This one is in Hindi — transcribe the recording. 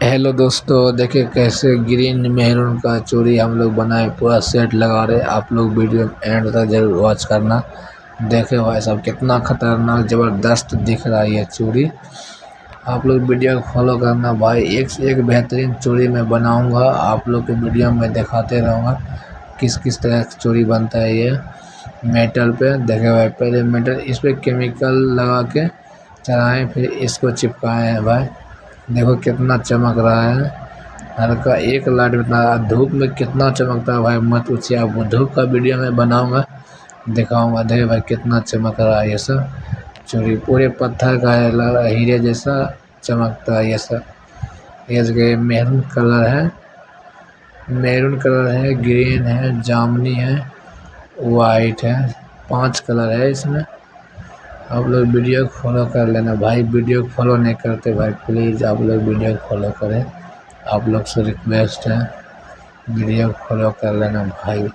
हेलो दोस्तों, देखिए कैसे ग्रीन मेहरून का चूड़ी हम लोग बनाए, पूरा सेट लगा रहे। आप लोग वीडियो एंड तक जरूर वॉच करना। देखे भाई साहब कितना खतरनाक ज़बरदस्त दिख रहा है ये चूड़ी। आप लोग वीडियो को फॉलो करना भाई, एक से एक बेहतरीन चूड़ी मैं बनाऊंगा। आप लोग के वीडियो में दिखाते रहूँगा किस किस तरह की चूड़ी बनता है। ये मेटल पे देखे भाई, पहले मेटल इस पर केमिकल लगा के चढ़ाएँ, फिर इसको चिपकाए हैं भाई। देखो कितना चमक रहा है, हल्का एक लाइट में धूप में कितना चमकता है भाई, मत पूछिए। आप धूप का वीडियो में बनाऊंगा, दिखाऊंगा। देखिए भाई कितना चमक रहा है ये सब चूड़ी, पूरे पत्थर का है, लग रहा है हीरे जैसा चमकता है ये सब। ये जगह मैरून कलर है, मैरून कलर है, ग्रीन है, जामुनी है, वाइट है, 5 कलर है इसमें। आप लोग वीडियो को फॉलो कर लेना भाई। वीडियो को फॉलो नहीं करते भाई, प्लीज़ आप लोग वीडियो को फॉलो करें। आप लोग से रिक्वेस्ट है, वीडियो को फॉलो कर लेना भाई।